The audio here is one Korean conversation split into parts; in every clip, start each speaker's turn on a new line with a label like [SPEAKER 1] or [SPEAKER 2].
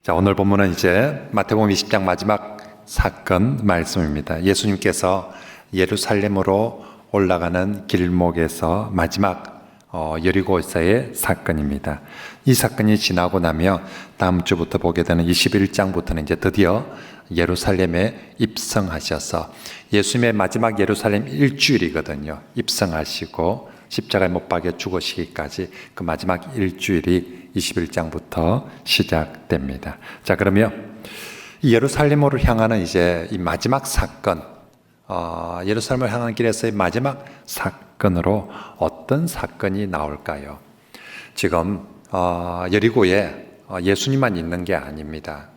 [SPEAKER 1] 자, 오늘 본문은 이제 마태복음 20장 마지막 사건 말씀입니다. 예수님께서 예루살렘으로 올라가는 길목에서 마지막 여리고에서의 사건입니다. 이 사건이 지나고 나면 다음 주부터 보게 되는 21장부터는 이제 드디어 예루살렘에 입성하셔서 예수님의 마지막 예루살렘 일주일이거든요. 입성하시고 십자가에 못 박여 죽으시기까지 그 마지막 일주일이 21장부터 시작됩니다. 자, 그러면 이 예루살렘으로 향하는 이제 이 마지막 사건, 예루살렘을 향하는 길에서의 마지막 사건으로 어떤 사건이 나올까요? 지금 여리고에 예수님만 있는 게 아닙니다.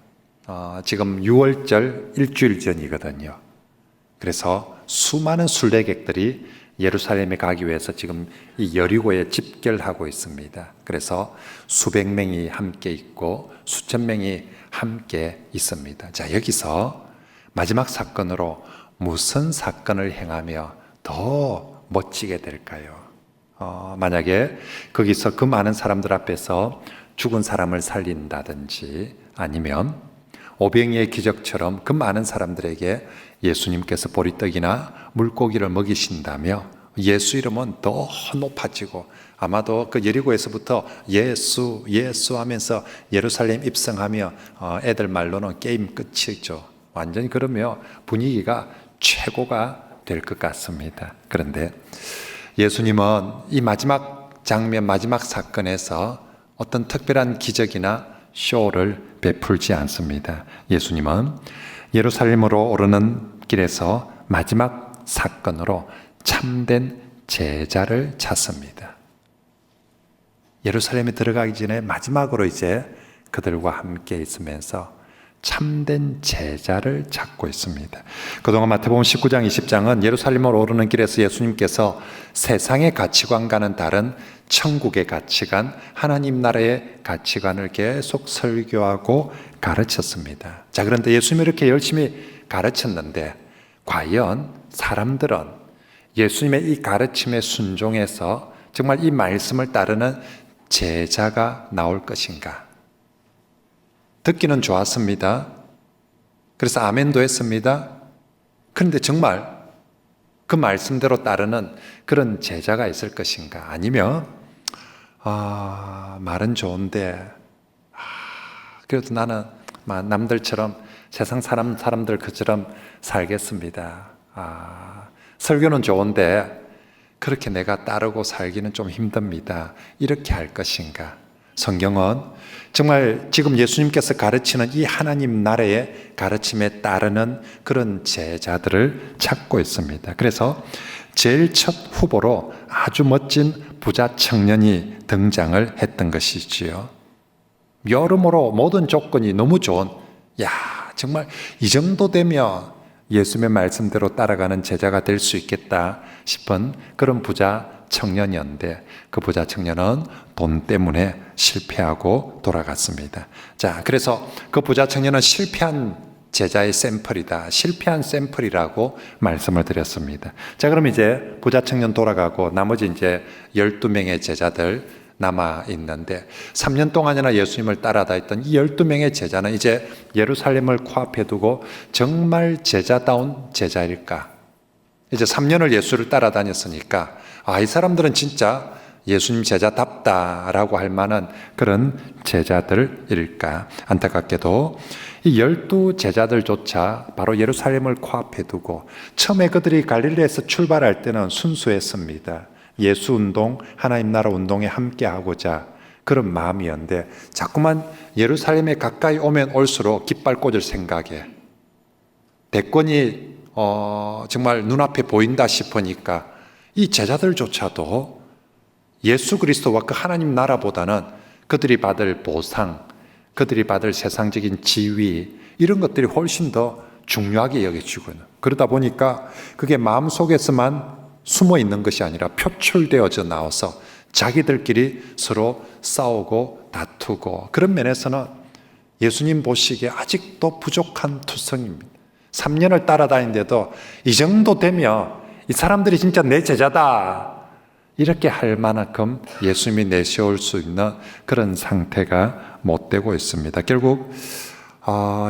[SPEAKER 1] 지금 6월절 일주일 전이거든요. 그래서 수많은 순례객들이 예루살렘에 가기 위해서 지금 이 여리고에 집결하고 있습니다. 그래서 수백 명이 함께 있고 수천 명이 함께 있습니다. 자, 여기서 마지막 사건으로 무슨 사건을 행하며 더 멋지게 될까요? 만약에 거기서 그 많은 사람들 앞에서 죽은 사람을 살린다든지 아니면 오병이의 기적처럼 그 많은 사람들에게 예수님께서 보리떡이나 물고기를 먹이신다며 예수 이름은 더 높아지고 아마도 그 여리고에서부터 예수 하면서 예루살렘 입성하며 애들 말로는 게임 끝이죠. 완전히 그러며 분위기가 최고가 될 것 같습니다. 그런데 예수님은 이 마지막 장면, 마지막 사건에서 어떤 특별한 기적이나 쇼를 베풀지 않습니다. 예수님은 예루살렘으로 오르는 길에서 마지막 사건으로 참된 제자를 찾습니다. 예루살렘에 들어가기 전에 마지막으로 이제 그들과 함께 있으면서 참된 제자를 찾고 있습니다. 그동안 마태복음 19장 20장은 예루살렘으로 오르는 길에서 예수님께서 세상의 가치관과는 다른 천국의 가치관, 하나님 나라의 가치관을 계속 설교하고 가르쳤습니다. 자, 그런데 예수님이 이렇게 열심히 가르쳤는데 과연 사람들은 예수님의 이 가르침에 순종해서 정말 이 말씀을 따르는 제자가 나올 것인가? 듣기는 좋았습니다. 그래서 아멘도 했습니다. 그런데 정말 그 말씀대로 따르는 그런 제자가 있을 것인가? 아니면 말은 좋은데 그래도 나는 남들처럼 세상 사람들 그처럼 살겠습니다. 설교는 좋은데 그렇게 내가 따르고 살기는 좀 힘듭니다. 이렇게 할 것인가? 성경은 정말 지금 예수님께서 가르치는 이 하나님 나라의 가르침에 따르는 그런 제자들을 찾고 있습니다. 그래서 제일 첫 후보로 아주 멋진 부자 청년이 등장을 했던 것이지요. 여러모로 모든 조건이 너무 좋은, 정말 이 정도 되면 예수님의 말씀대로 따라가는 제자가 될 수 있겠다 싶은 그런 부자 청년이었는데 그 부자 청년은 돈 때문에 실패하고 돌아갔습니다. 자, 그래서 그 부자 청년은 실패한 제자의 샘플이다. 실패한 샘플이라고 말씀을 드렸습니다. 자, 그럼 이제 부자 청년 돌아가고 나머지 이제 12명의 제자들 남아 있는데 3년 동안이나 예수님을 따라다녔던 이 12명의 제자는 이제 예루살렘을 코앞에 두고 정말 제자다운 제자일까? 이제 3년을 예수를 따라다녔으니까 이 사람들은 진짜 예수님 제자답다라고 할 만한 그런 제자들일까? 안타깝게도 이 12제자들조차 바로 예루살렘을 코앞에 두고 처음에 그들이 갈릴리에서 출발할 때는 순수했습니다. 예수 운동, 하나님 나라 운동에 함께 하고자 그런 마음이었는데 자꾸만 예루살렘에 가까이 오면 올수록 깃발 꽂을 생각에 대권이 정말 눈앞에 보인다 싶으니까 이 제자들조차도 예수 그리스도와 그 하나님 나라보다는 그들이 받을 보상, 그들이 받을 세상적인 지위 이런 것들이 훨씬 더 중요하게 여겨지고 그러다 보니까 그게 마음속에서만 숨어 있는 것이 아니라 표출되어져 나와서 자기들끼리 서로 싸우고 다투고 그런 면에서는 예수님 보시기에 아직도 부족한 투성입니다. 3년을 따라다니는데도 이 정도 되면 이 사람들이 진짜 내 제자다. 이렇게 할 만큼 예수님이 내세울 수 있는 그런 상태가 못 되고 있습니다. 결국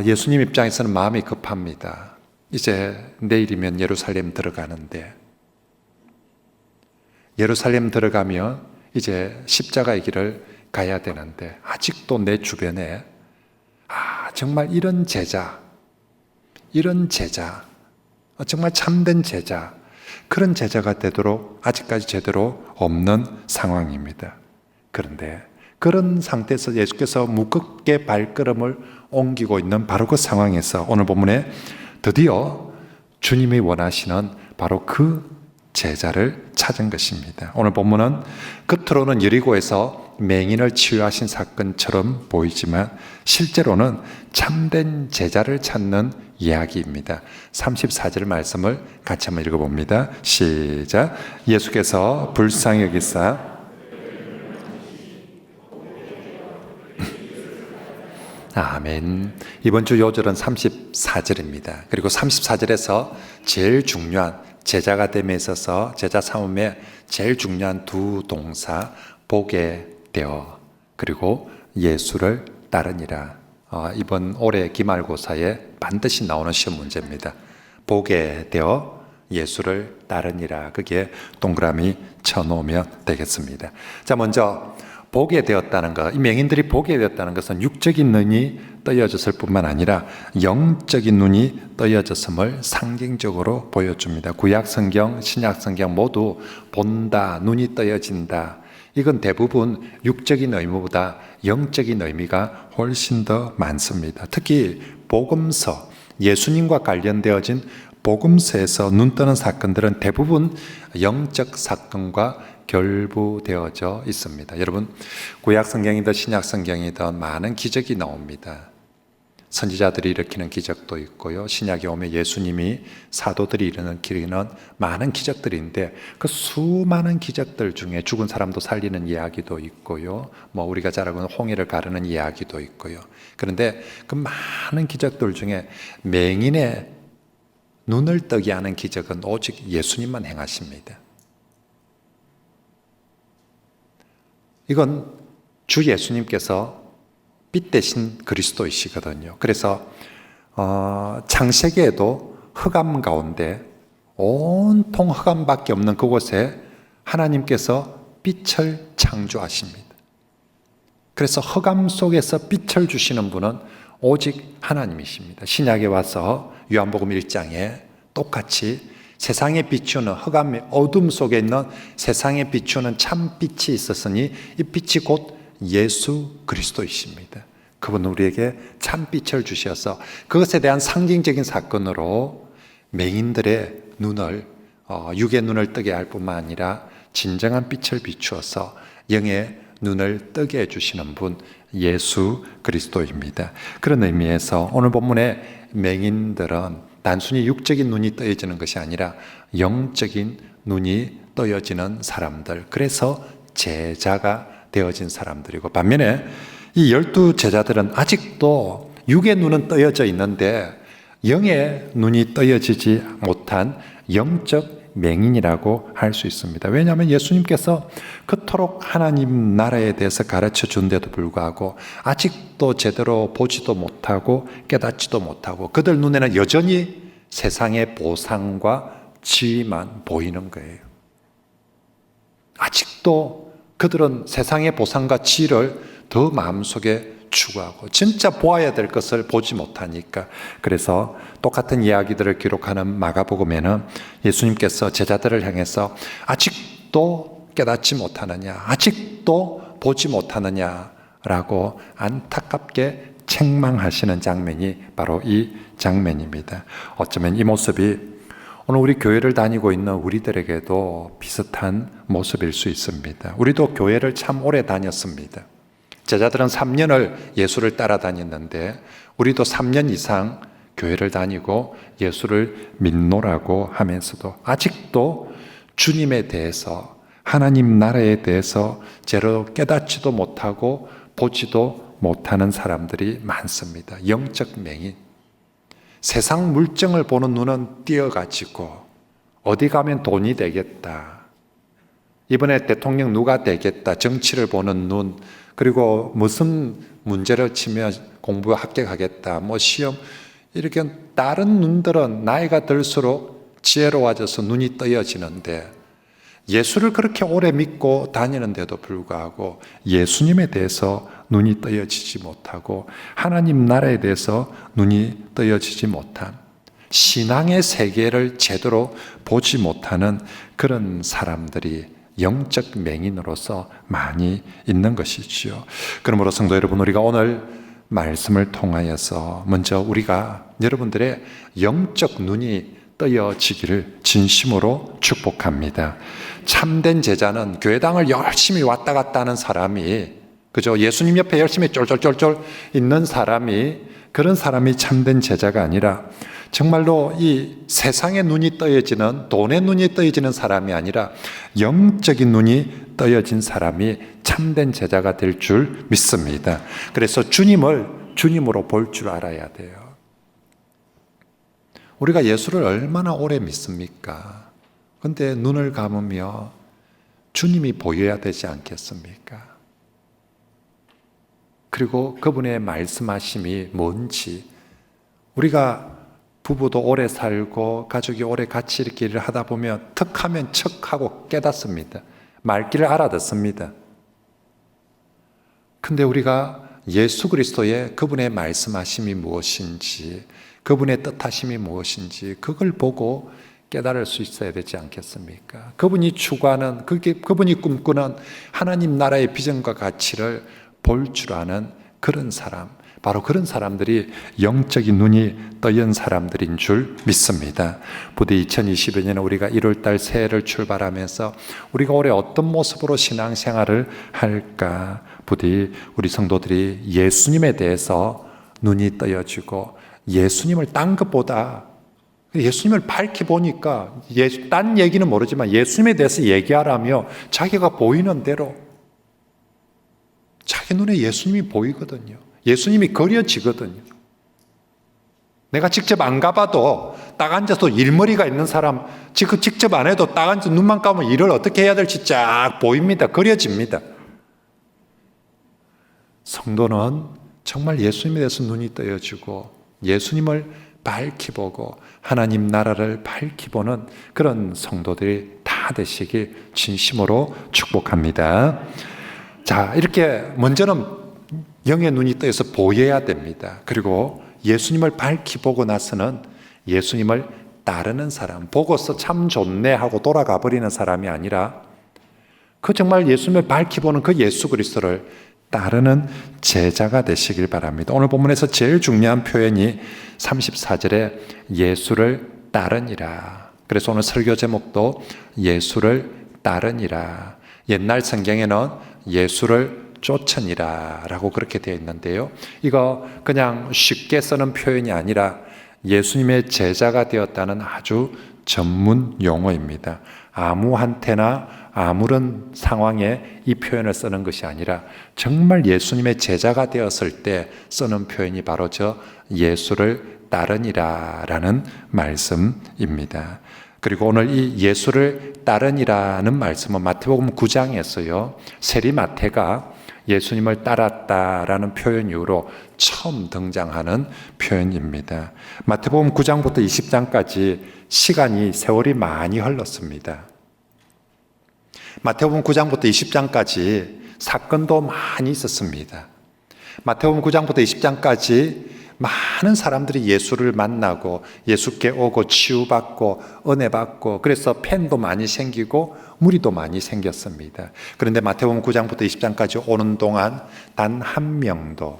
[SPEAKER 1] 예수님 입장에서는 마음이 급합니다. 이제 내일이면 예루살렘 들어가는데, 예루살렘 들어가면 이제 십자가의 길을 가야 되는데, 아직도 내 주변에 정말 이런 제자, 정말 참된 제자, 그런 제자가 되도록 아직까지 제대로 없는 상황입니다. 그런데 그런 상태에서 예수께서 무겁게 발걸음을 옮기고 있는 바로 그 상황에서 오늘 본문에 드디어 주님이 원하시는 바로 그 제자를 찾은 것입니다. 오늘 본문은 겉으로는 여리고에서 맹인을 치유하신 사건처럼 보이지만 실제로는 참된 제자를 찾는 이야기입니다. 34절 말씀을 같이 한번 읽어봅니다. 시작. 예수께서 불쌍히 여기사 아멘. 이번 주 요절은 34절입니다. 그리고 34절에서 제일 중요한 제자가 됨에 있어서 제자 삼음에 제일 중요한 두 동사, 보게 되어 그리고 예수를 따르니라. 이번 올해 기말고사에 반드시 나오는 시험 문제입니다. 보게 되어 예수를 따르니라. 그게 동그라미 쳐놓으면 되겠습니다. 자, 먼저 보게 되었다는 것, 이 맹인들이 보게 되었다는 것은 육적인 눈이 떠여졌을 뿐만 아니라 영적인 눈이 떠여졌음을 상징적으로 보여줍니다. 구약 성경, 신약 성경 모두 본다, 눈이 떠여진다. 이건 대부분 육적인 의미보다 영적인 의미가 훨씬 더 많습니다. 특히 복음서, 예수님과 관련되어진 복음서에서 눈 뜨는 사건들은 대부분 영적 사건과 결부되어져 있습니다. 여러분, 구약 성경이든 신약 성경이든 많은 기적이 나옵니다. 선지자들이 일으키는 기적도 있고요. 신약에 오면 예수님이 사도들이 일으키는 많은 기적들인데 그 수많은 기적들 중에 죽은 사람도 살리는 이야기도 있고요. 우리가 잘 알고 있는 홍해를 가르는 이야기도 있고요. 그런데 그 많은 기적들 중에 맹인의 눈을 뜨게 하는 기적은 오직 예수님만 행하십니다. 이건 주 예수님께서 빛 대신 그리스도이시거든요. 그래서 창세기에도 흑암 가운데 온통 흑암밖에 없는 그곳에 하나님께서 빛을 창조하십니다. 그래서 흑암 속에서 빛을 주시는 분은 오직 하나님이십니다. 신약에 와서 요한복음 1장에 똑같이 세상에 비추는 흑암의 어둠 속에 있는 세상에 비추는 참 빛이 있었으니 이 빛이 곧 예수 그리스도이십니다. 그분은 우리에게 참빛을 주셔서 그것에 대한 상징적인 사건으로 맹인들의 눈을 육의 눈을 뜨게 할 뿐만 아니라 진정한 빛을 비추어서 영의 눈을 뜨게 해주시는 분 예수 그리스도입니다. 그런 의미에서 오늘 본문의 맹인들은 단순히 육적인 눈이 떠여지는 것이 아니라 영적인 눈이 떠여지는 사람들, 그래서 제자가 되어진 사람들이고, 반면에 이 12 제자들은 아직도 육의 눈은 떠여져 있는데 영의 눈이 떠여지지 못한 영적 맹인이라고 할 수 있습니다. 왜냐하면 예수님께서 그토록 하나님 나라에 대해서 가르쳐 준데도 불구하고 아직도 제대로 보지도 못하고 깨닫지도 못하고 그들 눈에는 여전히 세상의 보상과 지위만 보이는 거예요. 아직도 그들은 세상의 보상과 지위를 더 마음속에 추구하고 진짜 보아야 될 것을 보지 못하니까, 그래서 똑같은 이야기들을 기록하는 마가복음에는 예수님께서 제자들을 향해서 아직도 깨닫지 못하느냐, 아직도 보지 못하느냐라고 안타깝게 책망하시는 장면이 바로 이 장면입니다. 어쩌면 이 모습이 오늘 우리 교회를 다니고 있는 우리들에게도 비슷한 모습일 수 있습니다. 우리도 교회를 참 오래 다녔습니다. 제자들은 3년을 예수를 따라다녔는데 우리도 3년 이상 교회를 다니고 예수를 믿노라고 하면서도 아직도 주님에 대해서, 하나님 나라에 대해서 제대로 깨닫지도 못하고 보지도 못하는 사람들이 많습니다. 영적 맹인. 세상 물정을 보는 눈은 띄어가지고 어디 가면 돈이 되겠다, 이번에 대통령 누가 되겠다, 정치를 보는 눈, 그리고 무슨 문제를 치면 공부에 합격하겠다, 뭐 시험, 이렇게 다른 눈들은 나이가 들수록 지혜로워져서 눈이 떠여지는데 예수를 그렇게 오래 믿고 다니는데도 불구하고 예수님에 대해서 눈이 떠여지지 못하고 하나님 나라에 대해서 눈이 떠여지지 못한, 신앙의 세계를 제대로 보지 못하는 그런 사람들이 영적 맹인으로서 많이 있는 것이지요. 그러므로 성도 여러분, 우리가 오늘 말씀을 통하여서 먼저 우리가 여러분들의 영적 눈이 떠여지기를 진심으로 축복합니다. 참된 제자는 교회당을 열심히 왔다 갔다 하는 사람이, 그죠? 예수님 옆에 열심히 쫄쫄쫄쫄 있는 사람이, 그런 사람이 참된 제자가 아니라 정말로 이 세상의 눈이 떠여지는, 돈의 눈이 떠여지는 사람이 아니라 영적인 눈이 떠여진 사람이 참된 제자가 될 줄 믿습니다. 그래서 주님을 주님으로 볼 줄 알아야 돼요. 우리가 예수를 얼마나 오래 믿습니까? 그런데 눈을 감으며 주님이 보여야 되지 않겠습니까? 그리고 그분의 말씀하심이 뭔지, 우리가 부부도 오래 살고 가족이 오래 같이 이렇게 일을 하다 보면 턱하면 척하고 깨닫습니다. 말귀를 알아듣습니다. 근데 우리가 예수 그리스도의 그분의 말씀하심이 무엇인지, 그분의 뜻하심이 무엇인지 그걸 보고 깨달을 수 있어야 되지 않겠습니까? 그분이 추구하는, 그분이 꿈꾸는 하나님 나라의 비전과 가치를 볼 줄 아는 그런 사람, 바로 그런 사람들이 영적인 눈이 떠연 사람들인 줄 믿습니다. 부디 2020년에 우리가 1월달 새해를 출발하면서 우리가 올해 어떤 모습으로 신앙생활을 할까? 부디 우리 성도들이 예수님에 대해서 눈이 떠여지고 예수님을 딴 것보다 예수님을 밝히 보니까 딴 얘기는 모르지만 예수님에 대해서 얘기하라며 자기가 보이는 대로 자기 눈에 예수님이 보이거든요. 예수님이 그려지거든요. 내가 직접 안 가봐도 딱 앉아서 일머리가 있는 사람, 직접 안 해도 딱 앉아서 눈만 감으면 일을 어떻게 해야 될지 쫙 보입니다. 그려집니다. 성도는 정말 예수님에 대해서 눈이 떠여지고 예수님을 밝히 보고 하나님 나라를 밝히 보는 그런 성도들이 다 되시길 진심으로 축복합니다. 자, 이렇게 먼저는 영의 눈이 떠서 보여야 됩니다. 그리고 예수님을 밝히 보고 나서는 예수님을 따르는 사람, 보고서 참 좋네 하고 돌아가 버리는 사람이 아니라 그 정말 예수님을 밝히 보는 그 예수 그리스도를 따르는 제자가 되시길 바랍니다. 오늘 본문에서 제일 중요한 표현이 34절에 예수를 따르니라. 그래서 오늘 설교 제목도 예수를 따르니라. 옛날 성경에는 예수를 쫓으니라 라고 그렇게 되어 있는데요, 이거 그냥 쉽게 쓰는 표현이 아니라 예수님의 제자가 되었다는 아주 전문 용어입니다. 아무한테나 아무런 상황에 이 표현을 쓰는 것이 아니라 정말 예수님의 제자가 되었을 때 쓰는 표현이 바로 저 예수를 따르니라 라는 말씀입니다. 그리고 오늘 이 예수를 따르니라는 말씀은 마태복음 9장에서요, 세리마태가 예수님을 따랐다라는 표현 이후로 처음 등장하는 표현입니다. 마태복음 9장부터 20장까지 시간이, 세월이 많이 흘렀습니다. 마태복음 9장부터 20장까지 사건도 많이 있었습니다. 마태복음 9장부터 20장까지 많은 사람들이 예수를 만나고 예수께 오고 치유받고 은혜받고, 그래서 팬도 많이 생기고 무리도 많이 생겼습니다. 그런데 마태복음 9장부터 20장까지 오는 동안 단 한 명도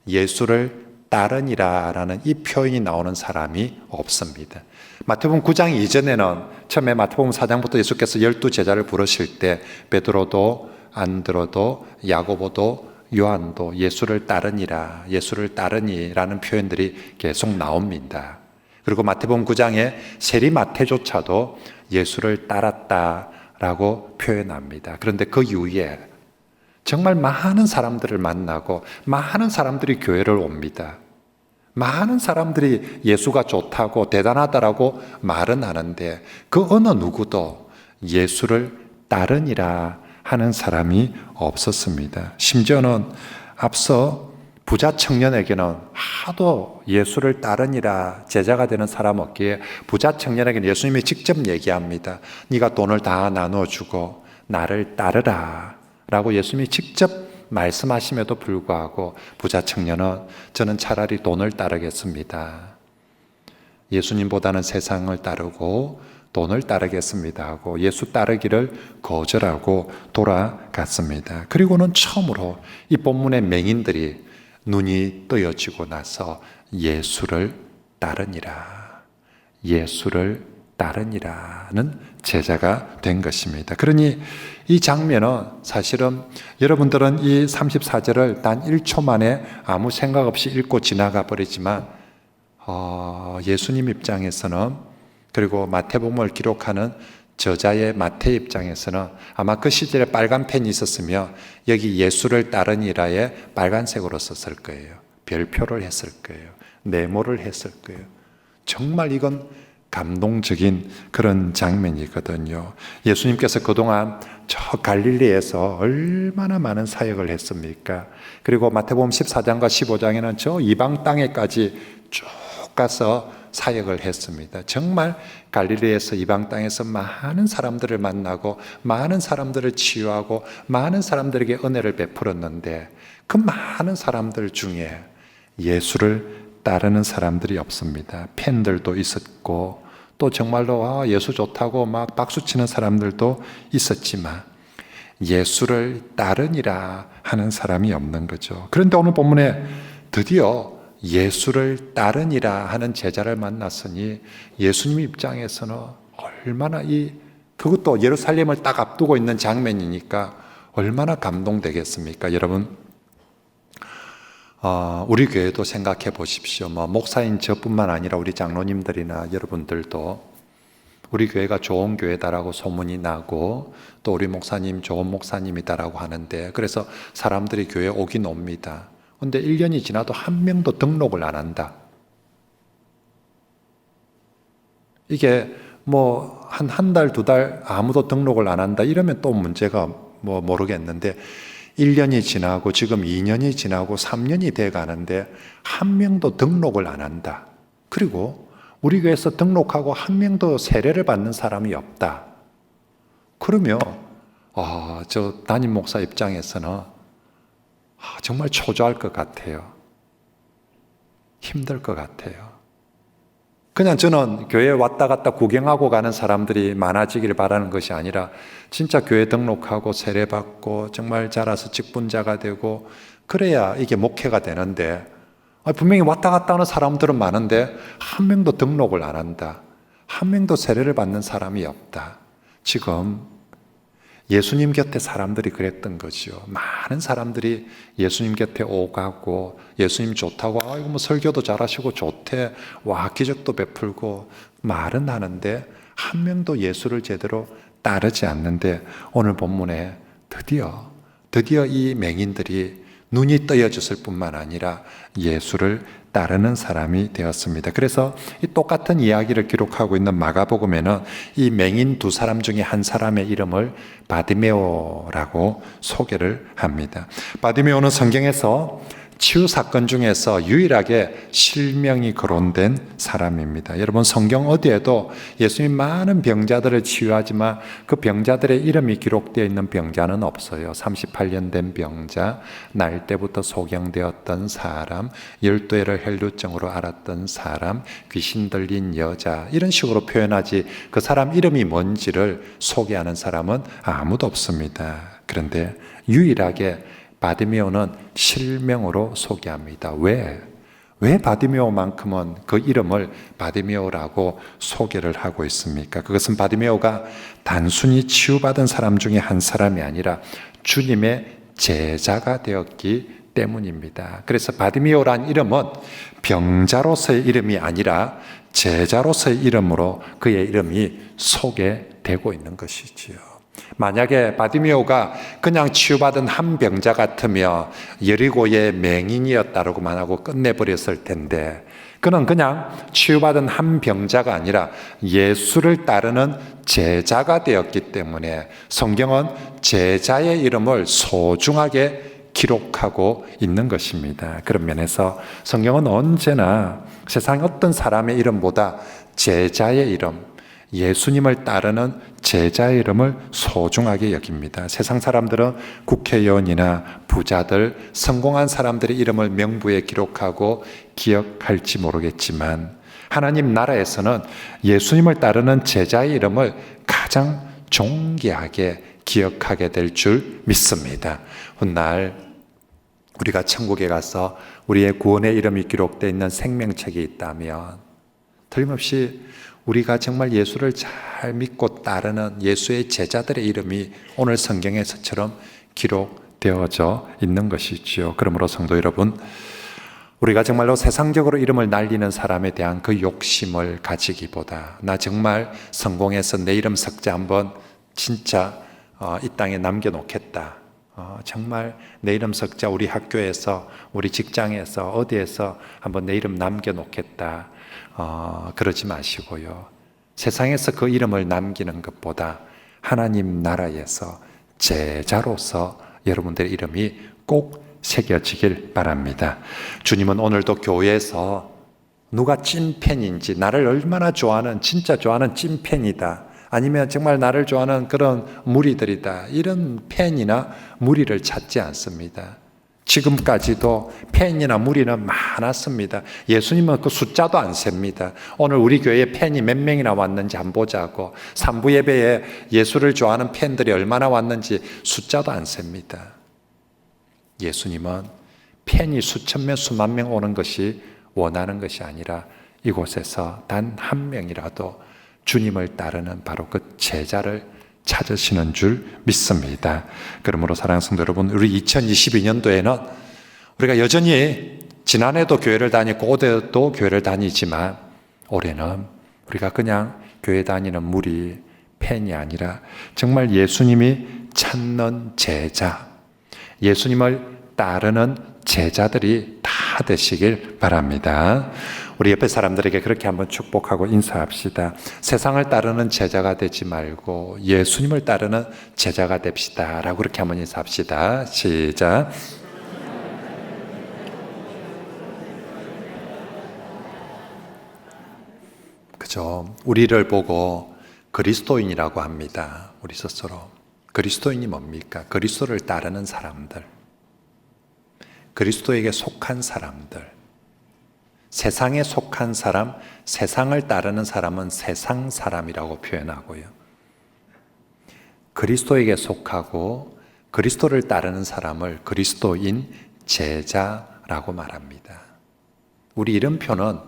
[SPEAKER 1] 예수를 따르니라 라는 이 표현이 나오는 사람이 없습니다. 마태복음 9장 이전에는 처음에 마태복음 4장부터 예수께서 12제자를 부르실 때 베드로도 안드로도 야고보도 요한도 예수를 따르니라, 예수를 따르니라는 표현들이 계속 나옵니다. 그리고 마태복음 9장에 세리마태조차도 예수를 따랐다라고 표현합니다. 그런데 그 이후에 정말 많은 사람들을 만나고 많은 사람들이 교회를 옵니다. 많은 사람들이 예수가 좋다고 대단하다라고 말은 하는데 그 어느 누구도 예수를 따르니라 하는 사람이 없었습니다. 심지어는 앞서 부자 청년에게는 하도 예수를 따르니라 제자가 되는 사람 없기에 부자 청년에게는 예수님이 직접 얘기합니다. 네가 돈을 다 나눠주고 나를 따르라 라고 예수님이 직접 말씀하심에도 불구하고 부자 청년은 저는 차라리 돈을 따르겠습니다. 예수님보다는 세상을 따르고 돈을 따르겠습니다 하고 예수 따르기를 거절하고 돌아갔습니다. 그리고는 처음으로 이 본문의 맹인들이 눈이 뜨여지고 나서 예수를 따르니라, 예수를 따르니라는 제자가 된 것입니다. 그러니 이 장면은 사실은 여러분들은 이 34절을 단 1초 만에 아무 생각 없이 읽고 지나가 버리지만 예수님 입장에서는, 그리고 마태복음을 기록하는 저자의 마태 입장에서는 아마 그 시절에 빨간 펜이 있었으며 여기 예수를 따르니라에 빨간색으로 썼을 거예요. 별표를 했을 거예요. 네모를 했을 거예요. 정말 이건 감동적인 그런 장면이거든요. 예수님께서 그동안 저 갈릴리에서 얼마나 많은 사역을 했습니까? 그리고 마태복음 14장과 15장에는 저 이방 땅에까지 쭉 가서 사역을 했습니다. 정말 갈릴리에서 이방 땅에서 많은 사람들을 만나고 많은 사람들을 치유하고 많은 사람들에게 은혜를 베풀었는데 그 많은 사람들 중에 예수를 따르는 사람들이 없습니다. 팬들도 있었고 또 정말로 예수 좋다고 막 박수치는 사람들도 있었지만 예수를 따르니라 하는 사람이 없는 거죠. 그런데 오늘 본문에 드디어 예수를 따르니라 하는 제자를 만났으니 예수님 입장에서는 얼마나 그것도 예루살렘을 딱 앞두고 있는 장면이니까 얼마나 감동되겠습니까? 여러분, 우리 교회도 생각해 보십시오. 목사인 저뿐만 아니라 우리 장로님들이나 여러분들도 우리 교회가 좋은 교회다라고 소문이 나고 또 우리 목사님 좋은 목사님이다라고 하는데 그래서 사람들이 교회에 오긴 옵니다. 근데 1년이 지나도 한 명도 등록을 안 한다. 이게 한 달, 두 달 아무도 등록을 안 한다. 이러면 또 문제가 모르겠는데 1년이 지나고 지금 2년이 지나고 3년이 돼 가는데 한 명도 등록을 안 한다. 그리고 우리 교회에서 등록하고 한 명도 세례를 받는 사람이 없다. 그러면 저 담임 목사 입장에서는 정말 초조할 것 같아요. 힘들 것 같아요. 그냥 저는 교회에 왔다 갔다 구경하고 가는 사람들이 많아지길 바라는 것이 아니라 진짜 교회 등록하고 세례받고 정말 자라서 직분자가 되고 그래야 이게 목회가 되는데 분명히 왔다 갔다 하는 사람들은 많은데 한 명도 등록을 안 한다. 한 명도 세례를 받는 사람이 없다. 지금 예수님 곁에 사람들이 그랬던 거죠. 많은 사람들이 예수님 곁에 오가고 예수님 좋다고 설교도 잘하시고 좋대. 기적도 베풀고 말은 하는데 한 명도 예수를 제대로 따르지 않는데 오늘 본문에 드디어 이 맹인들이 눈이 떠여졌을 뿐만 아니라 예수를 따르는 사람이 되었습니다. 그래서 이 똑같은 이야기를 기록하고 있는 마가복음에는 이 맹인 두 사람 중에 한 사람의 이름을 바디메오라고 소개를 합니다. 바디메오는 성경에서 치유 사건 중에서 유일하게 실명이 거론된 사람입니다. 여러분 성경 어디에도 예수님 많은 병자들을 치유하지만 그 병자들의 이름이 기록되어 있는 병자는 없어요. 38년 된 병자, 날 때부터 소경되었던 사람, 12해를 혈루증으로 앓았던 사람, 귀신 들린 여자 이런 식으로 표현하지 그 사람 이름이 뭔지를 소개하는 사람은 아무도 없습니다. 그런데 유일하게 바디메오는 실명으로 소개합니다. 왜 바디메오만큼은 그 이름을 바디메오라고 소개를 하고 있습니까? 그것은 바디메오가 단순히 치유받은 사람 중에 한 사람이 아니라 주님의 제자가 되었기 때문입니다. 그래서 바디메오란 이름은 병자로서의 이름이 아니라 제자로서의 이름으로 그의 이름이 소개되고 있는 것이지요. 만약에 바디메오가 그냥 치유받은 한 병자 같으며 여리고의 맹인이었다라고만 하고 끝내버렸을 텐데, 그는 그냥 치유받은 한 병자가 아니라 예수를 따르는 제자가 되었기 때문에 성경은 제자의 이름을 소중하게 기록하고 있는 것입니다. 그런 면에서 성경은 언제나 세상 어떤 사람의 이름보다 제자의 이름, 예수님을 따르는 제자의 이름을 소중하게 여깁니다. 세상 사람들은 국회의원이나 부자들, 성공한 사람들의 이름을 명부에 기록하고 기억할지 모르겠지만 하나님 나라에서는 예수님을 따르는 제자의 이름을 가장 존귀하게 기억하게 될 줄 믿습니다. 훗날 우리가 천국에 가서 우리의 구원의 이름이 기록되어 있는 생명책이 있다면 틀림없이 우리가 정말 예수를 잘 믿고 따르는 예수의 제자들의 이름이 오늘 성경에서처럼 기록되어져 있는 것이지요. 그러므로 성도 여러분, 우리가 정말로 세상적으로 이름을 날리는 사람에 대한 그 욕심을 가지기보다 나 정말 성공해서 내 이름 석자 한번 진짜 이 땅에 남겨놓겠다. 정말 내 이름 석자 우리 학교에서 우리 직장에서 어디에서 한번 내 이름 남겨놓겠다. 그러지 마시고요. 세상에서 그 이름을 남기는 것보다 하나님 나라에서 제자로서 여러분들의 이름이 꼭 새겨지길 바랍니다. 주님은 오늘도 교회에서 누가 찐팬인지, 나를 얼마나 좋아하는, 진짜 좋아하는 찐팬이다, 아니면 정말 나를 좋아하는 그런 무리들이다, 이런 팬이나 무리를 찾지 않습니다. 지금까지도 팬이나 무리는 많았습니다. 예수님은 그 숫자도 안 셉니다. 오늘 우리 교회에 팬이 몇 명이나 왔는지 한번 보자고. 3부 예배에 예수를 좋아하는 팬들이 얼마나 왔는지 숫자도 안 셉니다. 예수님은 팬이 수천 명, 수만 명 오는 것이 원하는 것이 아니라 이곳에서 단 한 명이라도 주님을 따르는 바로 그 제자를 찾으시는 줄 믿습니다. 그러므로 사랑하는 성도 여러분, 우리 2022년도에는 우리가 여전히 지난해도 교회를 다니고 올해도 교회를 다니지만 올해는 우리가 그냥 교회 다니는 무리, 팬이 아니라 정말 예수님이 찾는 제자, 예수님을 따르는 제자들이 다 되시길 바랍니다. 우리 옆에 사람들에게 그렇게 한번 축복하고 인사합시다. 세상을 따르는 제자가 되지 말고 예수님을 따르는 제자가 됩시다 라고 그렇게 한번 인사합시다. 시작. 그죠? 우리를 보고 그리스도인이라고 합니다. 우리 스스로. 그리스도인이 뭡니까? 그리스도를 따르는 사람들, 그리스도에게 속한 사람들. 세상에 속한 사람, 세상을 따르는 사람은 세상 사람이라고 표현하고요. 그리스도에게 속하고 그리스도를 따르는 사람을 그리스도인 제자라고 말합니다. 우리 이름표는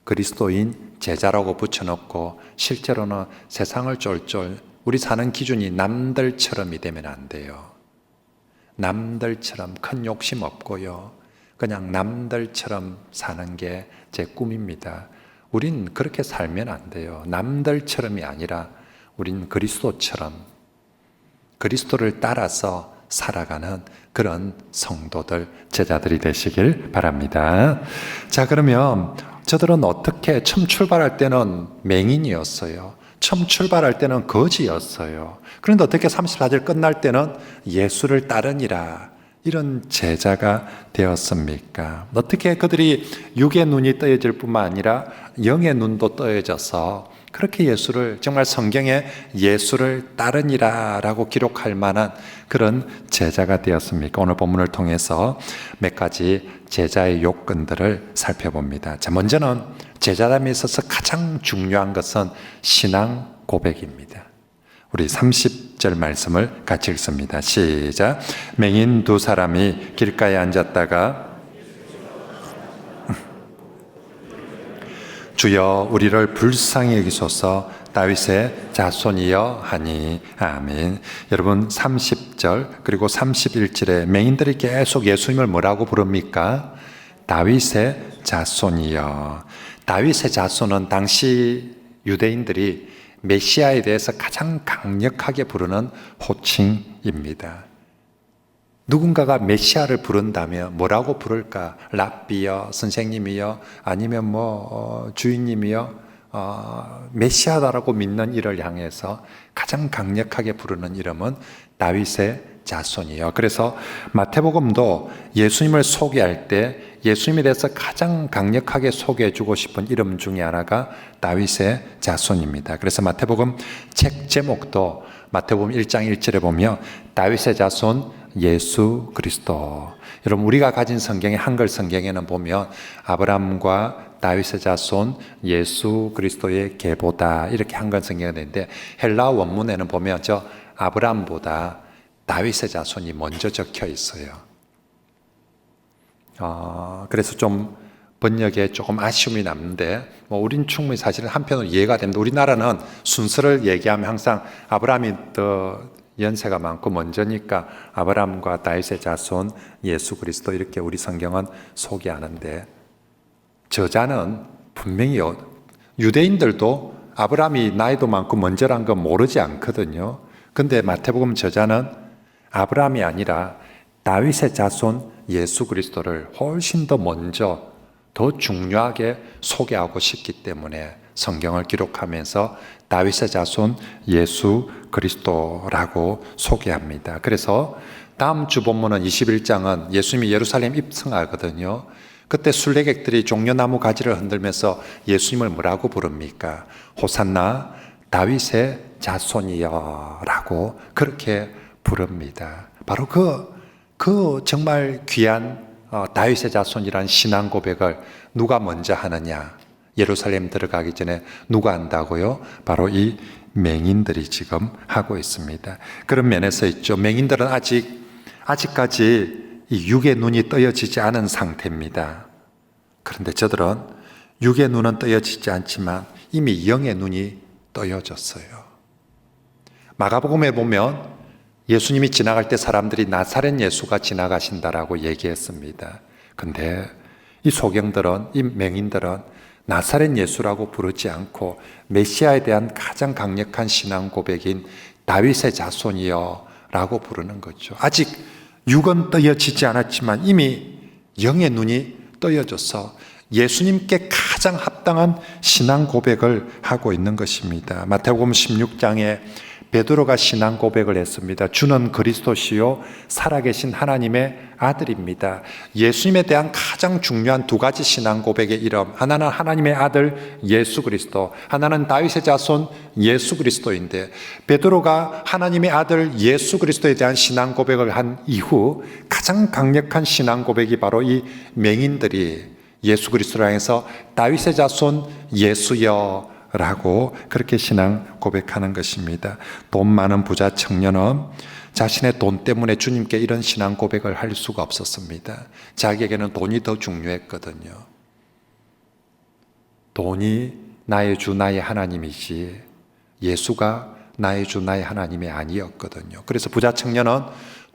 [SPEAKER 1] 그리스도인 제자라고 붙여놓고 실제로는 세상을 쫄쫄, 우리 사는 기준이 남들처럼이 되면 안 돼요. 남들처럼 큰 욕심 없고요. 그냥 남들처럼 사는 게 제 꿈입니다. 우린 그렇게 살면 안 돼요. 남들처럼이 아니라 우린 그리스도처럼, 그리스도를 따라서 살아가는 그런 성도들, 제자들이 되시길 바랍니다. 자, 그러면 저들은 어떻게 처음 출발할 때는 맹인이었어요. 처음 출발할 때는 거지였어요. 그런데 어떻게 34절 끝날 때는 예수를 따르니라, 이런 제자가 되었습니까? 어떻게 그들이 육의 눈이 떠여질 뿐만 아니라 영의 눈도 떠여져서 그렇게 예수를, 정말 성경에 예수를 따르니라 라고 기록할 만한 그런 제자가 되었습니까? 오늘 본문을 통해서 몇 가지 제자의 요건들을 살펴봅니다. 자, 먼저는 제자됨에 있어서 가장 중요한 것은 신앙 고백입니다. 우리 30절 말씀을 같이 읽습니다. 시작. 맹인 두 사람이 길가에 앉았다가 주여 우리를 불쌍히 여기소서 다윗의 자손이여 하니. 아멘. 여러분 30절 그리고 31절에 맹인들이 계속 예수님을 뭐라고 부릅니까? 다윗의 자손이여. 다윗의 자손은 당시 유대인들이 메시아에 대해서 가장 강력하게 부르는 호칭입니다. 누군가가 메시아를 부른다면 뭐라고 부를까? 랍비여, 선생님이여, 아니면 주인님이여, 메시아다라고 믿는 이를 향해서 가장 강력하게 부르는 이름은 다윗의 자손이요. 그래서 마태복음도 예수님을 소개할 때 예수님에 대해서 가장 강력하게 소개해주고 싶은 이름 중에 하나가 다윗의 자손입니다. 그래서 마태복음 책 제목도 마태복음 1장 1절에 보면 다윗의 자손 예수 그리스도. 여러분, 우리가 가진 성경의 한글 성경에는 보면 아브라함과 다윗의 자손 예수 그리스도의 계보다 이렇게 한글 성경이 되는데, 헬라 원문에는 보면 저 아브라함보다 다윗의 자손이 먼저 적혀 있어요. 그래서 좀 번역에 조금 아쉬움이 남는데, 우린 충분히 사실은 한편으로 이해가 됩니다. 우리나라는 순서를 얘기하면 항상 아브라함이 더 연세가 많고 먼저니까 아브라함과 다윗의 자손 예수 그리스도 이렇게 우리 성경은 소개하는데, 저자는 분명히 유대인들도 아브라함이 나이도 많고 먼저란 건 모르지 않거든요. 근데 마태복음 저자는 아브라함이 아니라 다윗의 자손 예수 그리스도를 훨씬 더 먼저, 더 중요하게 소개하고 싶기 때문에 성경을 기록하면서 다윗의 자손 예수 그리스도라고 소개합니다. 그래서 다음 주 본문은 21장은 예수님이 예루살렘 입성하거든요. 그때 순례객들이 종려나무 가지를 흔들면서 예수님을 뭐라고 부릅니까? 호산나 다윗의 자손이여 라고 그렇게 부릅니다. 바로 그 정말 귀한 다윗의 자손이라는 신앙 고백을 누가 먼저 하느냐? 예루살렘 들어가기 전에 누가 한다고요? 바로 이 맹인들이 지금 하고 있습니다. 그런 면에서 있죠. 맹인들은 아직까지 이 육의 눈이 떠여지지 않은 상태입니다. 그런데 저들은 육의 눈은 떠여지지 않지만 이미 영의 눈이 떠여졌어요. 마가복음에 보면 예수님이 지나갈 때 사람들이 나사렛 예수가 지나가신다라고 얘기했습니다. 근데 이 소경들은, 이 맹인들은 나사렛 예수라고 부르지 않고 메시아에 대한 가장 강력한 신앙 고백인 다윗의 자손이여 라고 부르는 거죠. 아직 육은 떠여지지 않았지만 이미 영의 눈이 떠여져서 예수님께 가장 합당한 신앙 고백을 하고 있는 것입니다. 마태복음 16장에 베드로가 신앙 고백을 했습니다. 주는 그리스도시요 살아계신 하나님의 아들입니다. 예수님에 대한 가장 중요한 두 가지 신앙 고백의 이름, 하나는 하나님의 아들 예수 그리스도, 하나는 다윗의 자손 예수 그리스도인데, 베드로가 하나님의 아들 예수 그리스도에 대한 신앙 고백을 한 이후 가장 강력한 신앙 고백이 바로 이 맹인들이 예수 그리스도를 향해서 다윗의 자손 예수여 라고 그렇게 신앙 고백하는 것입니다. 돈 많은 부자 청년은 자신의 돈 때문에 주님께 이런 신앙 고백을 할 수가 없었습니다. 자기에게는 돈이 더 중요했거든요. 돈이 나의 주 나의 하나님이지 예수가 나의 주 나의 하나님이 아니었거든요. 그래서 부자 청년은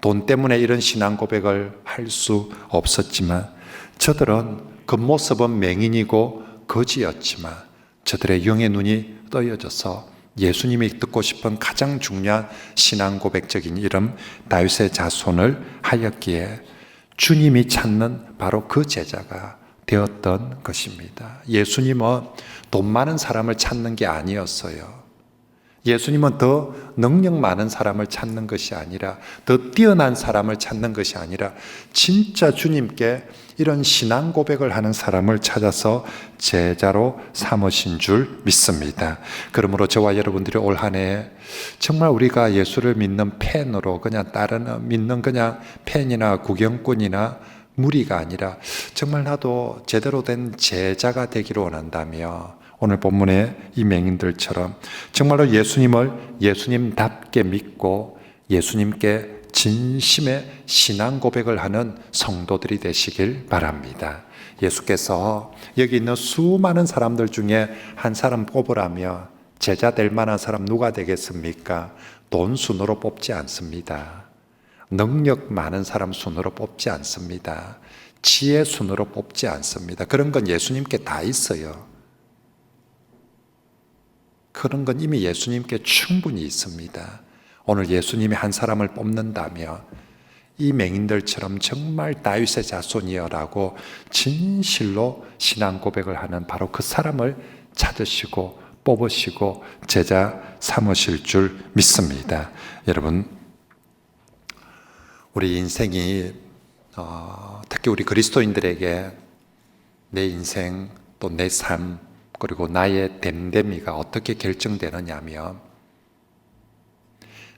[SPEAKER 1] 돈 때문에 이런 신앙 고백을 할 수 없었지만, 저들은 겉모습은 맹인이고 거지였지만 저들의 영의 눈이 떠여져서 예수님이 듣고 싶은 가장 중요한 신앙 고백적인 이름 다윗의 자손을 하였기에 주님이 찾는 바로 그 제자가 되었던 것입니다. 예수님은 돈 많은 사람을 찾는 게 아니었어요. 예수님은 더 능력 많은 사람을 찾는 것이 아니라, 더 뛰어난 사람을 찾는 것이 아니라 진짜 주님께 이런 신앙 고백을 하는 사람을 찾아서 제자로 삼으신 줄 믿습니다. 그러므로 저와 여러분들이 올 한 해 정말 우리가 예수를 믿는 팬으로 그냥 따르는 믿는 그냥 팬이나 구경꾼이나 무리가 아니라 정말 나도 제대로 된 제자가 되기를 원한다며 오늘 본문의 이 맹인들처럼 정말로 예수님을 예수님답게 믿고 예수님께 진심의 신앙 고백을 하는 성도들이 되시길 바랍니다. 예수께서 여기 있는 수많은 사람들 중에 한 사람 뽑으라며 제자 될 만한 사람 누가 되겠습니까? 돈 순으로 뽑지 않습니다. 능력 많은 사람 순으로 뽑지 않습니다. 지혜 순으로 뽑지 않습니다. 그런 건 예수님께 다 있어요. 그런 건 이미 예수님께 충분히 있습니다. 오늘 예수님이 한 사람을 뽑는다면 이 맹인들처럼 정말 다윗의 자손이여라고 진실로 신앙 고백을 하는 바로 그 사람을 찾으시고 뽑으시고 제자 삼으실 줄 믿습니다. 여러분, 우리 인생이 특히 우리 그리스도인들에게 내 인생 또 내 삶 그리고 나의 됨됨이가 어떻게 결정되느냐 하면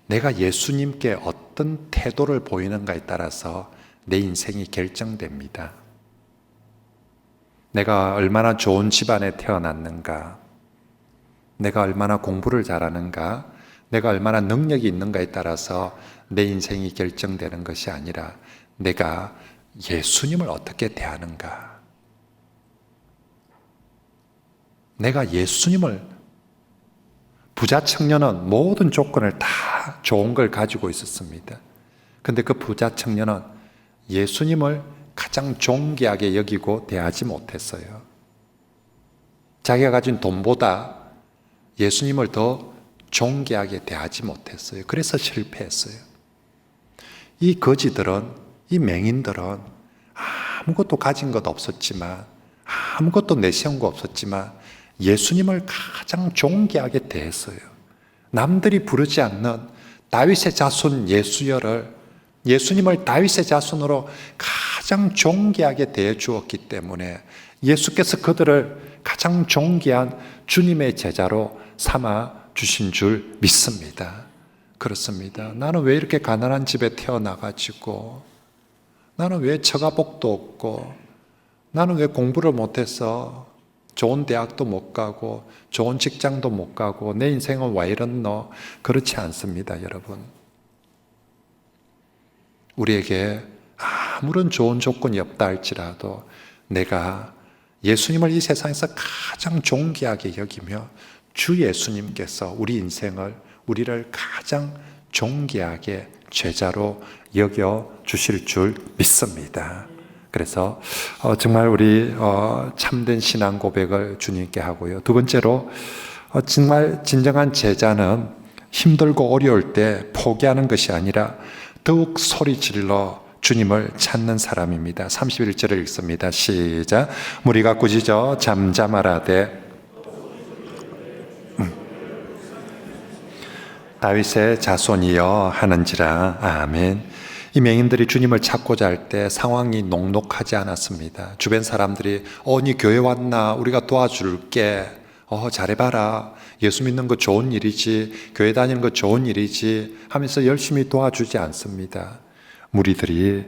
[SPEAKER 1] 내가 예수님께 어떤 태도를 보이는가에 따라서 내 인생이 결정됩니다. 내가 얼마나 좋은 집안에 태어났는가, 내가 얼마나 공부를 잘하는가, 내가 얼마나 능력이 있는가에 따라서 내 인생이 결정되는 것이 아니라 내가 예수님을 어떻게 대하는가. 내가 예수님을, 부자 청년은 모든 조건을 다 좋은 걸 가지고 있었습니다. 근데 그 부자 청년은 예수님을 가장 존귀하게 여기고 대하지 못했어요. 자기가 가진 돈보다 예수님을 더 존귀하게 대하지 못했어요. 그래서 실패했어요. 이 거지들은, 이 맹인들은 아무것도 가진 것 없었지만, 아무것도 내세운 거 없었지만 예수님을 가장 존귀하게 대했어요. 남들이 부르지 않는 다윗의 자손 예수여를, 예수님을 다윗의 자손으로 가장 존귀하게 대해 주었기 때문에 예수께서 그들을 가장 존귀한 주님의 제자로 삼아 주신 줄 믿습니다. 그렇습니다. 나는 왜 이렇게 가난한 집에 태어나가지고, 나는 왜 처가복도 없고, 나는 왜 공부를 못해서 좋은 대학도 못 가고 좋은 직장도 못 가고 내 인생은 왜 이렇노? 그렇지 않습니다, 여러분. 우리에게 아무런 좋은 조건이 없다 할지라도 내가 예수님을 이 세상에서 가장 존귀하게 여기며 주 예수님께서 우리 인생을, 우리를 가장 존귀하게 제자로 여겨 주실 줄 믿습니다. 그래서 정말 우리 참된 신앙 고백을 주님께 하고요. 두 번째로 정말 진정한 제자는 힘들고 어려울 때 포기하는 것이 아니라 더욱 소리 질러 주님을 찾는 사람입니다. 31절을 읽습니다. 시작. 무리가 꾸짖어 잠잠하라되 다윗의 자손이여 하는지라. 아멘. 이 맹인들이 주님을 찾고자 할 때 상황이 녹록하지 않았습니다. 주변 사람들이 니 교회 왔나? 우리가 도와줄게. 잘해봐라. 예수 믿는 거 좋은 일이지. 교회 다니는 거 좋은 일이지 하면서 열심히 도와주지 않습니다. 무리들이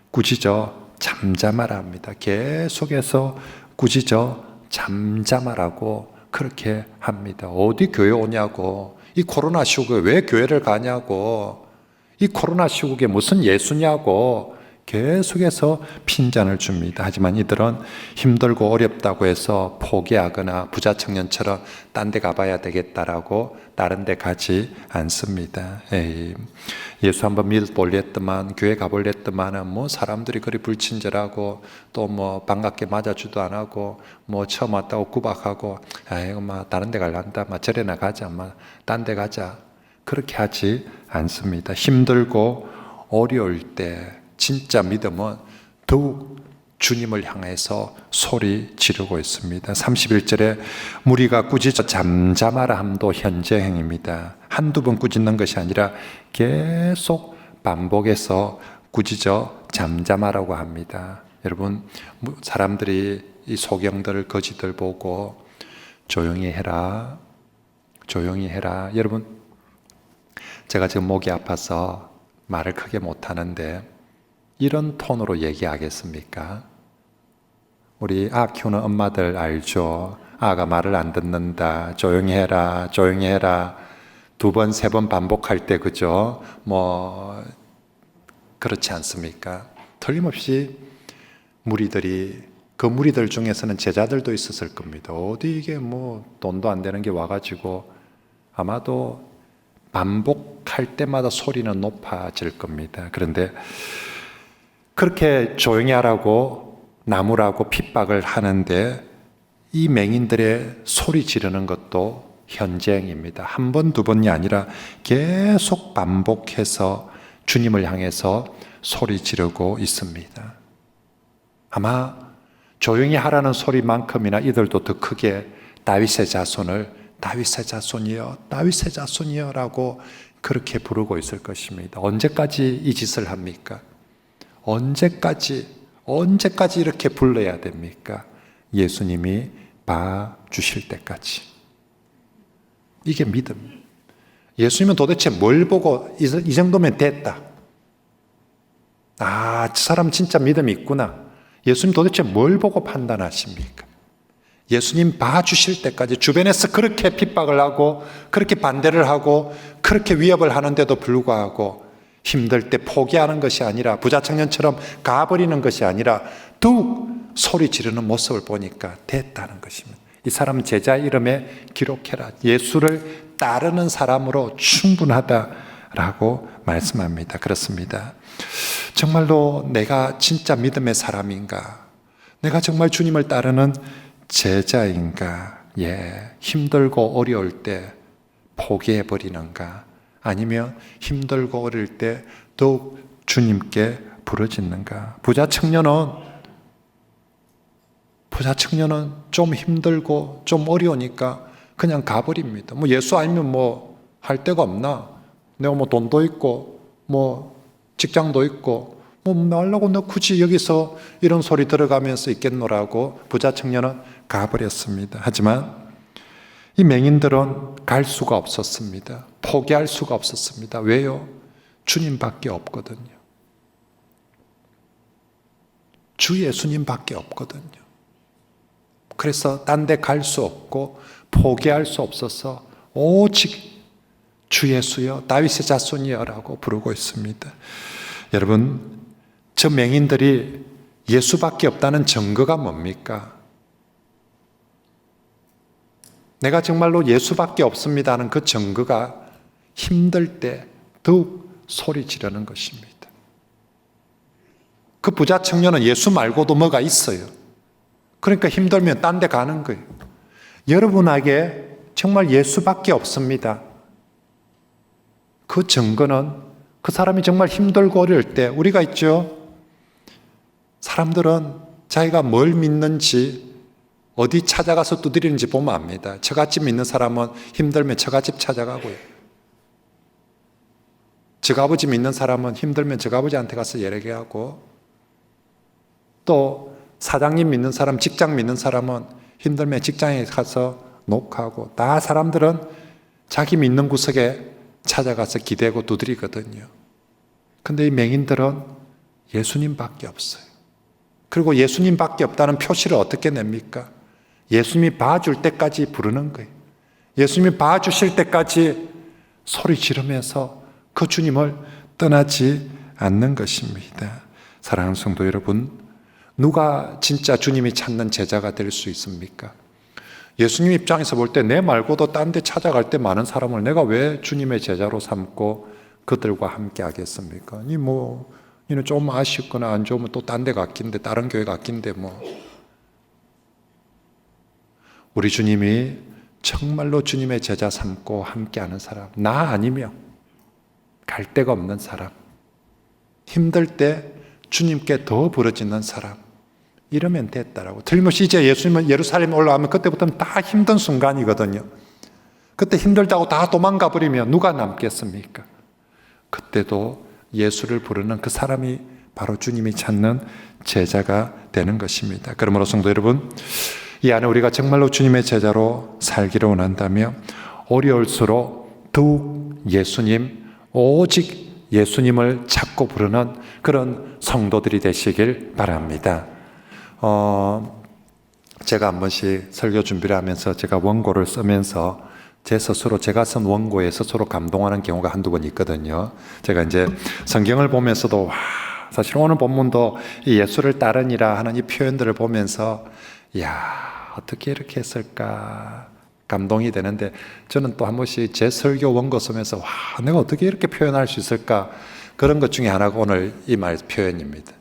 [SPEAKER 1] 꾸짖어 잠잠하라 합니다. 계속해서 꾸짖어 잠잠하라고 그렇게 합니다. 어디 교회 오냐고. 이 코로나 시국에 왜 교회를 가냐고. 이 코로나 시국에 무슨 예수냐고 계속해서 핀잔을 줍니다. 하지만 이들은 힘들고 어렵다고 해서 포기하거나 부자 청년처럼 딴 데 가봐야 되겠다라고 다른 데 가지 않습니다. 예수 한번 믿어볼려 했더만, 교회 가볼려 했더만 뭐 사람들이 그리 불친절하고 또 뭐 반갑게 맞아주도 안 하고 뭐 처음 왔다고 구박하고 뭐 다른 데 갈란다, 저래나 가자, 딴 데 가자. 그렇게 하지 않습니다. 힘들고 어려울 때 진짜 믿음은 더욱 주님을 향해서 소리 지르고 있습니다. 31절에 무리가 꾸짖어 잠잠하라 함도 현재행입니다. 한두 번 꾸짖는 것이 아니라 계속 반복해서 꾸짖어 잠잠하라고 합니다. 여러분, 사람들이 이 소경들, 거지들 보고 조용히 해라, 조용히 해라. 여러분, 제가 지금 목이 아파서 말을 크게 못하는데 이런 톤으로 얘기하겠습니까? 우리 키우는 엄마들 알죠? 아가 말을 안 듣는다, 조용히 해라, 조용히 해라. 2번, 3번 반복할 때 그죠? 그렇지 않습니까? 틀림없이 무리들이, 그 무리들 중에서는 제자들도 있었을 겁니다. 어디 이게 돈도 안 되는 게 와가지고 아마도 반복할 때마다 소리는 높아질 겁니다. 그런데 그렇게 조용히 하라고 나무라고 핍박을 하는데 이 맹인들의 소리 지르는 것도 현쟁입니다. 한 번, 두 번이 아니라 계속 반복해서 주님을 향해서 소리 지르고 있습니다. 아마 조용히 하라는 소리만큼이나 이들도 더 크게 다윗의 자손을 다윗의 자손이여, 다윗의 자손이여 라고 그렇게 부르고 있을 것입니다. 언제까지 이 짓을 합니까? 언제까지 이렇게 불러야 됩니까? 예수님이 봐주실 때까지. 이게 믿음. 예수님은 도대체 뭘 보고 이 정도면 됐다. 아, 저 사람 진짜 믿음이 있구나. 예수님 도대체 뭘 보고 판단하십니까? 예수님 봐주실 때까지 주변에서 그렇게 핍박을 하고 그렇게 반대를 하고 그렇게 위협을 하는데도 불구하고 힘들 때 포기하는 것이 아니라 부자 청년처럼 가버리는 것이 아니라 더욱 소리 지르는 모습을 보니까 됐다는 것입니다. 이 사람 제자 이름에 기록해라. 예수를 따르는 사람으로 충분하다라고 말씀합니다. 그렇습니다. 정말로 내가 진짜 믿음의 사람인가? 내가 정말 주님을 따르는 제자인가? 힘들고 어려울 때 포기해버리는가? 아니면 힘들고 어려울 때 더욱 주님께 부르짖는가? 부자 청년은 좀 힘들고 좀 어려우니까 그냥 가버립니다. 뭐 예수 아니면 뭐 할 데가 없나? 내가 뭐 돈도 있고 뭐 직장도 있고 뭐 하려고 너 굳이 여기서 이런 소리 들어가면서 있겠노라고 부자 청년은 가버렸습니다. 하지만 이 맹인들은 갈 수가 없었습니다. 포기할 수가 없었습니다. 왜요? 주님밖에 없거든요. 주 예수님밖에 없거든요. 그래서 딴 데 갈 수 없고 포기할 수 없어서 오직 주 예수여 다윗의 자손이여 라고 부르고 있습니다. 여러분, 저 맹인들이 예수밖에 없다는 증거가 뭡니까? 내가 정말로 예수밖에 없습니다 하는 그 증거가 힘들 때 더욱 소리 지르는 것입니다. 그 부자 청년은 예수 말고도 뭐가 있어요. 그러니까 힘들면 딴 데 가는 거예요. 여러분에게 정말 예수밖에 없습니다. 그 증거는 그 사람이 정말 힘들고 어려울 때 우리가 있죠. 사람들은 자기가 뭘 믿는지 어디 찾아가서 두드리는지 보면 압니다. 처갓집 믿는 사람은 힘들면 처갓집 찾아가고요. 저아버지 믿는 사람은 힘들면 저아버지한테 가서 예배하고, 또 사장님 믿는 사람, 직장 믿는 사람은 힘들면 직장에 가서 녹화하고, 다 사람들은 자기 믿는 구석에 찾아가서 기대고 두드리거든요. 근데 이 맹인들은 예수님밖에 없어요. 그리고 예수님밖에 없다는 표시를 어떻게 냅니까? 예수님이 봐줄 때까지 부르는 거예요. 예수님이 봐주실 때까지 소리 지르면서 그 주님을 떠나지 않는 것입니다. 사랑하는 성도 여러분, 누가 진짜 주님이 찾는 제자가 될 수 있습니까? 예수님 입장에서 볼 때 내 말고도 딴 데 찾아갈 때 많은 사람을 내가 왜 주님의 제자로 삼고 그들과 함께 하겠습니까? 이는 좀 아쉽거나 안 좋으면 또 딴 데 갔긴데, 다른 교회 갔긴데 우리 주님이 정말로 주님의 제자 삼고 함께하는 사람, 나 아니면 갈 데가 없는 사람, 힘들 때 주님께 더 부르짖는 사람, 이러면 됐다라고. 틀림없이 이제 예수님은 예루살렘에 올라가면 그때부터는 다 힘든 순간이거든요. 그때 힘들다고 다 도망가 버리면 누가 남겠습니까? 그때도 예수를 부르는 그 사람이 바로 주님이 찾는 제자가 되는 것입니다. 그러므로 성도 여러분, 이 안에 우리가 정말로 주님의 제자로 살기를 원한다면 어려울수록 더욱 예수님, 오직 예수님을 찾고 부르는 그런 성도들이 되시길 바랍니다. 제가 한 번씩 설교 준비를 하면서 제가 원고를 쓰면서 제 스스로 제가 쓴 원고에 스스로 감동하는 경우가 한두 번 있거든요. 제가 이제 성경을 보면서도 사실 오늘 본문도 이 예수를 따르니라 하는 이 표현들을 보면서 어떻게 이렇게 했을까 감동이 되는데, 저는 또 한 번씩 제 설교 원고 쓰면서 내가 어떻게 이렇게 표현할 수 있을까, 그런 것 중에 하나가 오늘 이 말 표현입니다.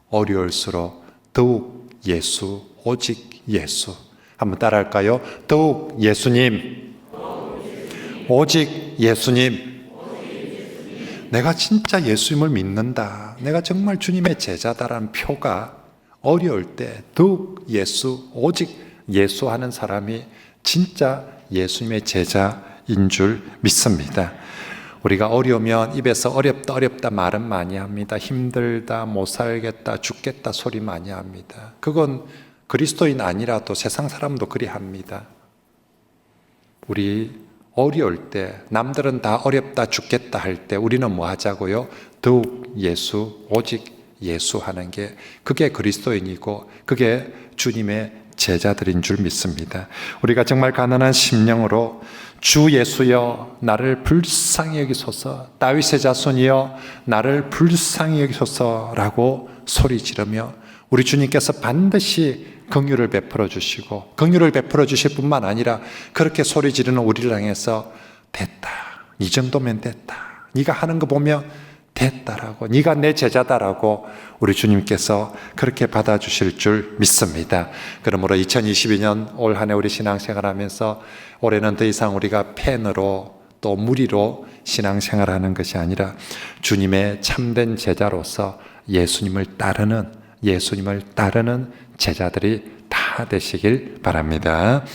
[SPEAKER 1] 어려울수록 더욱 예수, 오직 예수. 한번 따라할까요? 더욱 예수님, 오직 예수님. 내가 진짜 예수님을 믿는다. 내가 정말 주님의 제자다라는 표가 어려울 때 더욱 예수, 오직 예수 하는 사람이 진짜 예수님의 제자인 줄 믿습니다. 우리가 어려우면 입에서 어렵다 어렵다 말은 많이 합니다. 힘들다, 못 살겠다, 죽겠다 소리 많이 합니다. 그건 그리스도인 아니라도 세상 사람도 그리 합니다. 우리 어려울 때, 남들은 다 어렵다 죽겠다 할 때 우리는 뭐 하자고요? 더욱 예수, 오직 예수 하는 게 그게 그리스도인이고 그게 주님의 제자들인 줄 믿습니다. 우리가 정말 가난한 심령으로 주 예수여 나를 불쌍히 여기소서, 다윗의 자손이여 나를 불쌍히 여기소서라고 소리 지르며 우리 주님께서 반드시 긍휼을 베풀어 주시고 긍휼을 베풀어 주실 뿐만 아니라 그렇게 소리 지르는 우리를 향해서 됐다, 이 정도면 됐다, 네가 하는 거 보면 됐다라고, 네가 내 제자다라고 우리 주님께서 그렇게 받아주실 줄 믿습니다. 그러므로 2022년 올 한 해 우리 신앙생활하면서 올해는 더 이상 우리가 펜으로 또 무리로 신앙생활하는 것이 아니라 주님의 참된 제자로서 예수님을 따르는 제자들이 다 되시길 바랍니다.